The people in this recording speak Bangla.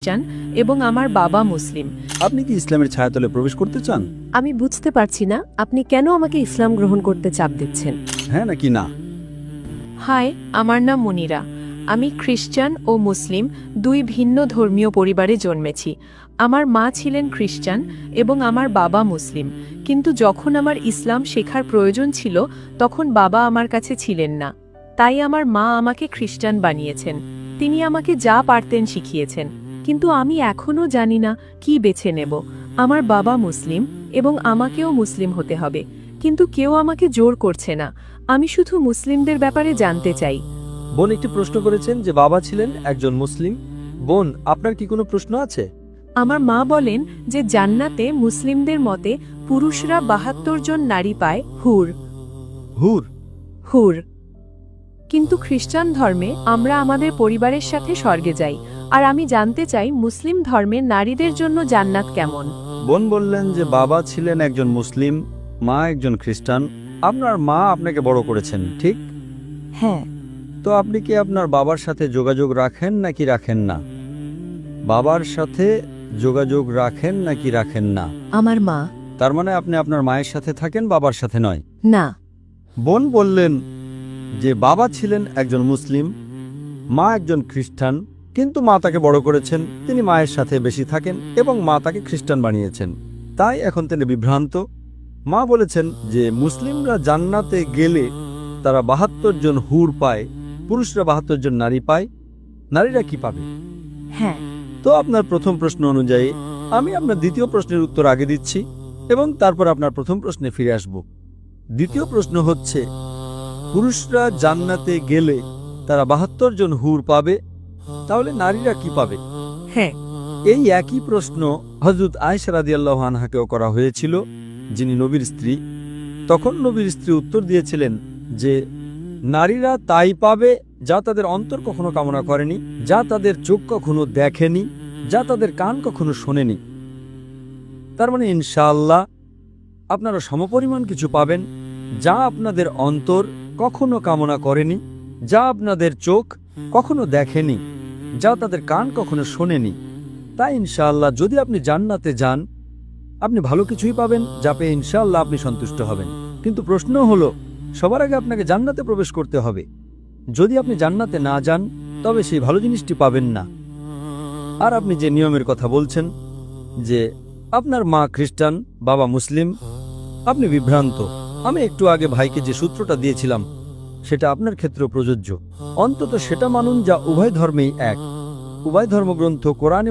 খ্রিস্টান এবং আমার বাবা মুসলিম। আপনি কি ইসলামের ছায়াতলে প্রবেশ করতে চান? আমি বুঝতে পারছি না আপনি কেন আমাকে ইসলাম গ্রহণ করতে চাপ দিচ্ছেন। হ্যাঁ নাকি না? হাই, আমার নাম মুনিরা। আমি খ্রিস্টান ও মুসলিম দুই ভিন্ন ধর্মীয় পরিবারে জন্মেছি। আমার মা ছিলেন খ্রিস্টান এবং আমার বাবা মুসলিম, কিন্তু যখন আমার ইসলাম শেখার প্রয়োজন ছিল তখন বাবা আমার কাছে ছিলেন না। তাই আমার মা আমাকে খ্রিস্টান বানিয়েছেন। তিনি আমাকে যা পারতেন শিখিয়েছেন, কিন্তু আমি এখনও জানি না কি বেছে নেব। আমার বাবা মুসলিম এবং আমাকেও মুসলিম হতে হবে, কিন্তু কেউ আমাকে জোর করছে না। আমি শুধু মুসলিমদের ব্যাপারে জানতে চাই। বোন একটি প্রশ্ন করেছেন যে বাবা ছিলেন একজন মুসলিম। বোন, আপনার কি কোনো প্রশ্ন আছে? আমার মা বলেন যে জান্নাতে মুসলিমদের মতে পুরুষরা ৭২ জন নারী পায়, হুর হুর? হুর। কিন্তু খ্রিস্টান ধর্মে আমরা আমাদের পরিবারের সাথে স্বর্গে যাই, আর আমি জানতে চাই মুসলিম ধর্মে নারীদের জন্য জান্নাত কেমন। বোন বললেন যে বাবা ছিলেন একজন মুসলিম, মা একজন খ্রিস্টান। আপনার মা আপনাকে বড় করেছেন, ঠিক? হ্যাঁ। তো আপনি কি আপনার বাবার সাথে যোগাযোগ রাখেন নাকি রাখেন না? বাবার সাথে যোগাযোগ রাখেন নাকি রাখেন না? আমার মা। তার মানে আপনি আপনার মায়ের সাথে থাকেন, বাবার সাথে নয়? না। বোন বললেন যে বাবা ছিলেন একজন মুসলিম, মা একজন খ্রিস্টান, কিন্তু মা তাকে বড় করেছেন, তিনি মায়ের সাথে বেশি থাকেন এবং মা তাকে খ্রিস্টান বানিয়েছেন। তাই এখন তিনি বিভ্রান্ত। মা বলেছেন যে মুসলিমরা জান্নাতে গেলে তারা ৭২ জন হুর পায়, পুরুষরা ৭২ জন নারী পায়। নারীরা কি পাবে? হ্যাঁ। তো আপনার প্রথম প্রশ্ন অনুযায়ী আমি আপনার দ্বিতীয় প্রশ্নের উত্তর আগে দিচ্ছি এবং তারপর আপনার প্রথম প্রশ্নে ফিরে আসব। দ্বিতীয় প্রশ্ন হচ্ছে, পুরুষরা জান্নাতে গেলে তারা ৭২ জন হুর পাবে, তাহলে নারীরা কি পাবে? হ্যাঁ। এই একই প্রশ্ন হযরত আয়েশা রাদিয়াল্লাহু আনহাকেও করা হয়েছিল, যিনি নবীর স্ত্রী। তখন নবীর স্ত্রী উত্তর দিয়েছিলেন যে নারীরা তাই পাবে যা তাদের অন্তর কখনো কামনা করেনি, যা তাদের চোখ কখনো দেখেনি, যা তাদের কান কখনো শোনেনি। তার মানে ইনশাআল্লাহ আপনারা সমপরিমাণ কিছু পাবেন যা আপনাদের অন্তর কখনো কামনা করেনি, যা আপনাদের চোখ কখনো দেখেনি, যা তাদের কান কখনো শোনেনি। তাই ইনশাআল্লাহ যদি আপনি জান্নাতে যান, আপনি ভালো কিছুই পাবেন, যা পেয়ে ইনশাআল্লাহ আপনি সন্তুষ্ট হবেন। কিন্তু প্রশ্ন হলো, সবার আগে আপনাকে জান্নাতে প্রবেশ করতে হবে। যদি আপনি জান্নাতে না যান, তবে সেই ভালো জিনিসটি পাবেন না। আর আপনি যে নিয়মের কথা বলছেন যে আপনার মা খ্রিস্টান, বাবা মুসলিম, আপনি বিভ্রান্ত। আমি একটু আগে ভাইকে যে সূত্রটা দিয়েছিলাম সেটা আপনার ক্ষেত্রেও প্রযোজ্য। অন্তত সেটা মানুন যা উভয় ধর্মেই এক। উভয় ধর্মগ্রন্থ কোরআন